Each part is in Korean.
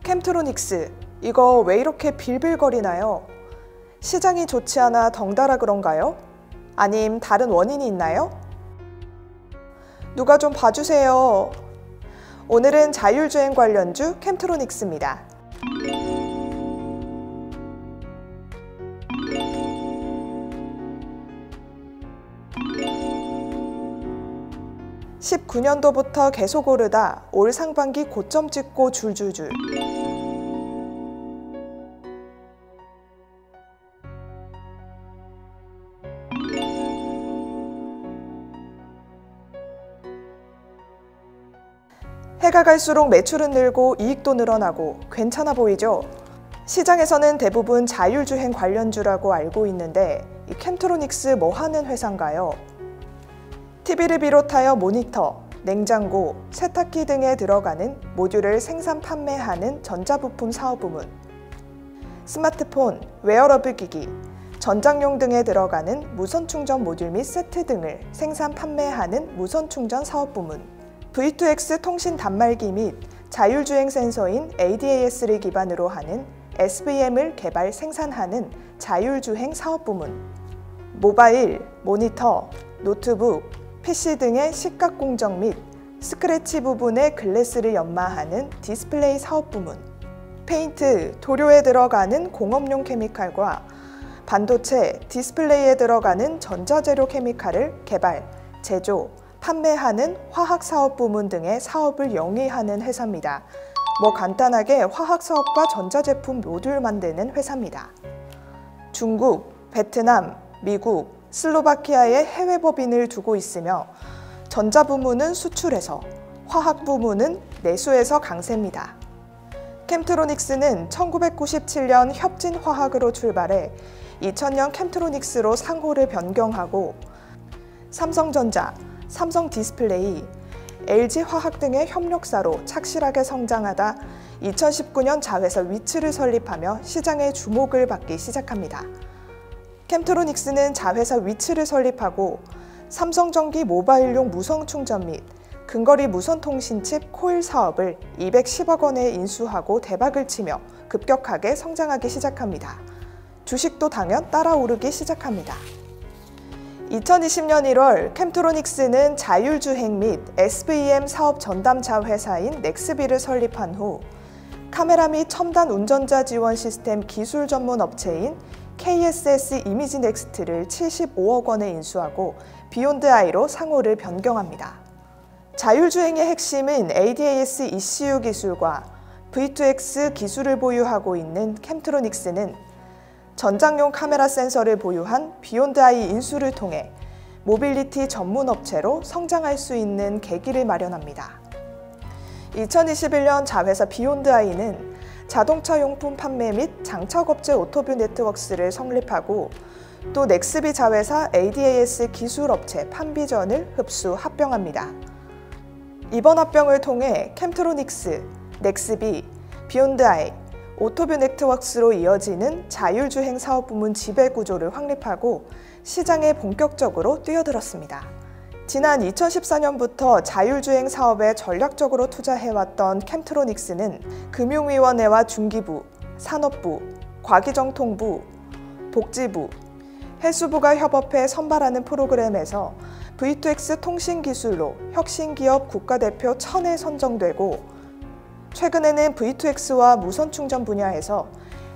캠트로닉스, 이거 왜 이렇게 빌빌거리나요? 시장이 좋지 않아 덩달아 그런가요? 아님 다른 원인이 있나요? 누가 좀 봐주세요. 오늘은 자율주행 관련주 캠트로닉스입니다. (19년도부터) 계속 오르다 올 상반기 고점 찍고 줄줄줄. 해가 갈수록 매출은 늘고 이익도 늘어나고 괜찮아 보이죠? 시장에서는 대부분 자율주행 관련주라고 알고 있는데 이 캠트로닉스 뭐 하는 회사인가요? TV를 비롯하여 모니터, 냉장고, 세탁기 등에 들어가는 모듈을 생산 판매하는 전자부품 사업부문, 스마트폰, 웨어러블 기기, 전장용 등에 들어가는 무선충전 모듈 및 세트 등을 생산 판매하는 무선충전 사업부문, V2X 통신 단말기 및 자율주행 센서인 ADAS를 기반으로 하는 SVM을 개발 생산하는 자율주행 사업부문, 모바일, 모니터, 노트북, PC 등의 시각 공정 및 스크래치 부분의 글래스를 연마하는 디스플레이 사업부문, 페인트, 도료에 들어가는 공업용 케미칼과 반도체, 디스플레이에 들어가는 전자재료 케미칼을 개발, 제조, 판매하는 화학사업부문 등의 사업을 영위하는 회사입니다. 간단하게 화학사업과 전자제품 모듈 만드는 회사입니다. 중국, 베트남, 미국, 슬로바키아에 해외 법인을 두고 있으며 전자부문은 수출에서, 화학부문은 내수에서 강세입니다. 캠트로닉스는 1997년 협진화학으로 출발해 2000년 캠트로닉스로 상호를 변경하고 삼성전자, 삼성디스플레이, LG화학 등의 협력사로 착실하게 성장하다 2019년 자회사 위츠를 설립하며 시장의 주목을 받기 시작합니다. 캠트로닉스는 자회사 위츠를 설립하고 삼성전기 모바일용 무선 충전 및 근거리 무선통신칩 코일 사업을 210억 원에 인수하고 대박을 치며 급격하게 성장하기 시작합니다. 주식도 당연 따라 오르기 시작합니다. 2020년 1월 캠트로닉스는 자율주행 및 SVM 사업 전담자 회사인 넥스비를 설립한 후 카메라 및 첨단 운전자 지원 시스템 기술 전문 업체인 KSS 이미지 넥스트를 75억 원에 인수하고 비욘드 아이로 상호를 변경합니다. 자율주행의 핵심은 ADAS ECU 기술과 V2X 기술을 보유하고 있는 캠트로닉스는 전장용 카메라 센서를 보유한 비욘드 아이 인수를 통해 모빌리티 전문 업체로 성장할 수 있는 계기를 마련합니다. 2021년 자회사 비욘드 아이는 자동차 용품 판매 및 장착업체 오토뷰 네트워크스를 성립하고 또 넥스비 자회사 ADAS 기술업체 판비전을 흡수 합병합니다. 이번 합병을 통해 캠트로닉스, 넥스비, 비욘드 아이, 오토뷰 네트워크스로 이어지는 자율주행 사업부문 지배구조를 확립하고 시장에 본격적으로 뛰어들었습니다. 지난 2014년부터 자율주행 사업에 전략적으로 투자해왔던 캠트로닉스는 금융위원회와 중기부, 산업부, 과기정통부, 복지부, 해수부가 협업해 선발하는 프로그램에서 V2X 통신기술로 혁신기업 국가대표 1000에 선정되고 최근에는 V2X와 무선충전 분야에서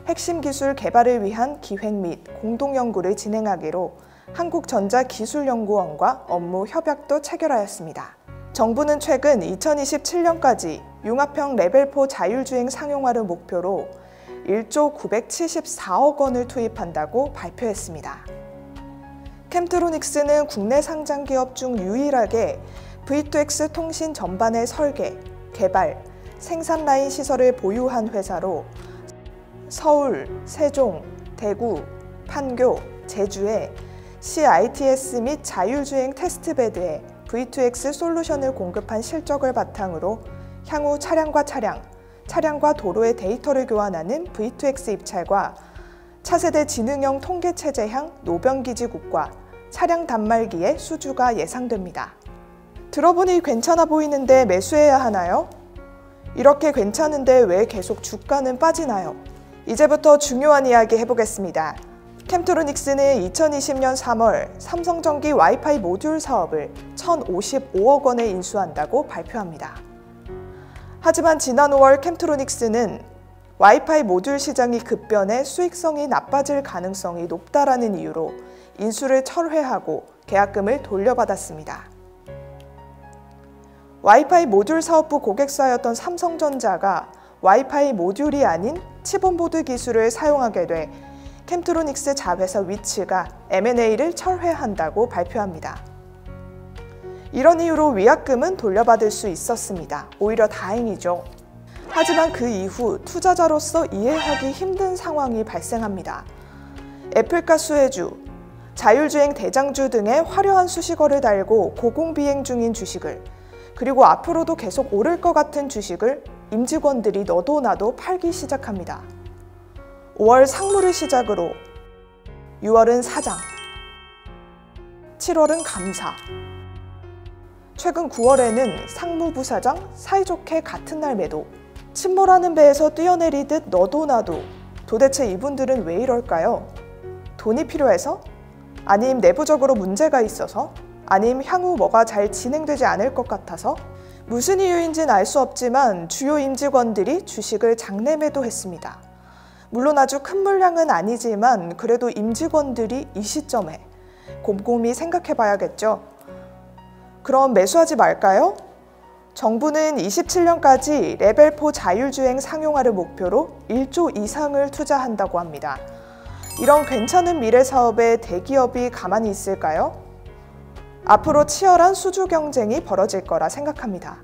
핵심 기술 개발을 위한 기획 및 공동연구를 진행하기로 한국전자기술연구원과 업무 협약도 체결하였습니다. 정부는 최근 2027년까지 융합형 레벨4 자율주행 상용화를 목표로 1조 974억 원을 투입한다고 발표했습니다. 캠트로닉스는 국내 상장기업 중 유일하게 V2X 통신 전반의 설계, 개발, 생산 라인 시설을 보유한 회사로 서울, 세종, 대구, 판교, 제주에 CITS 및 자율주행 테스트베드에 V2X 솔루션을 공급한 실적을 바탕으로 향후 차량과 차량과 도로의 데이터를 교환하는 V2X 입찰과 차세대 지능형 통계체제향 노변기지국과 차량 단말기의 수주가 예상됩니다. 들어보니 괜찮아 보이는데 매수해야 하나요? 이렇게 괜찮은데 왜 계속 주가는 빠지나요? 이제부터 중요한 이야기 해보겠습니다. 캠트로닉스는 2020년 3월 삼성전기 와이파이 모듈 사업을 1,055억 원에 인수한다고 발표합니다. 하지만 지난 5월 캠트로닉스는 와이파이 모듈 시장이 급변해 수익성이 나빠질 가능성이 높다라는 이유로 인수를 철회하고 계약금을 돌려받았습니다. 와이파이 모듈 사업부 고객사였던 삼성전자가 와이파이 모듈이 아닌 칩온보드 기술을 사용하게 돼 캠트로닉스 자회사 위치가 M&A를 철회한다고 발표합니다. 이런 이유로 위약금은 돌려받을 수 있었습니다. 오히려 다행이죠. 하지만 그 이후 투자자로서 이해하기 힘든 상황이 발생합니다. 애플가 수혜주, 자율주행 대장주 등의 화려한 수식어를 달고 고공비행 중인 주식을, 그리고 앞으로도 계속 오를 것 같은 주식을 임직원들이 너도 나도 팔기 시작합니다. 5월 상무를 시작으로 6월은 사장, 7월은 감사, 최근 9월에는 상무부사장 사이좋게 같은 날 매도. 침몰하는 배에서 뛰어내리듯 너도 나도. 도대체 이분들은 왜 이럴까요? 돈이 필요해서? 아님 내부적으로 문제가 있어서? 아님 향후 뭐가 잘 진행되지 않을 것 같아서? 무슨 이유인지는 알 수 없지만 주요 임직원들이 주식을 장내 매도했습니다. 물론 아주 큰 물량은 아니지만 그래도 임직원들이 이 시점에 곰곰이 생각해 봐야겠죠. 그럼 매수하지 말까요? 정부는 27년까지 레벨 4 자율주행 상용화를 목표로 1조 이상을 투자한다고 합니다. 이런 괜찮은 미래 사업에 대기업이 가만히 있을까요? 앞으로 치열한 수주 경쟁이 벌어질 거라 생각합니다.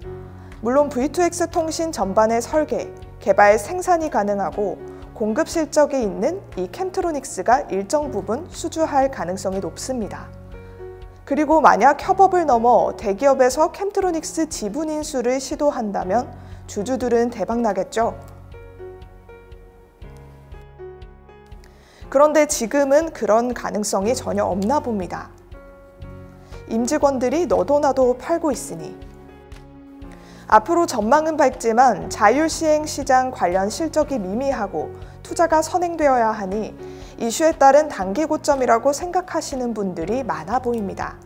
물론 V2X 통신 전반의 설계, 개발, 생산이 가능하고 공급 실적이 있는 이 캠트로닉스가 일정 부분 수주할 가능성이 높습니다. 그리고 만약 협업을 넘어 대기업에서 캠트로닉스 지분 인수를 시도한다면 주주들은 대박나겠죠. 그런데 지금은 그런 가능성이 전혀 없나 봅니다. 임직원들이 너도 나도 팔고 있으니. 앞으로 전망은 밝지만 자율시행 시장 관련 실적이 미미하고 투자가 선행되어야 하니 이슈에 따른 단기 고점이라고 생각하시는 분들이 많아 보입니다.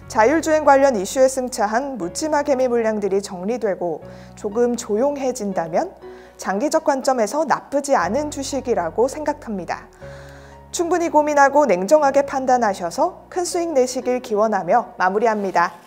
자율주행 관련 이슈에 승차한 묻지마 개미 물량들이 정리되고 조금 조용해진다면 장기적 관점에서 나쁘지 않은 주식이라고 생각합니다. 충분히 고민하고 냉정하게 판단하셔서 큰 수익 내시길 기원하며 마무리합니다.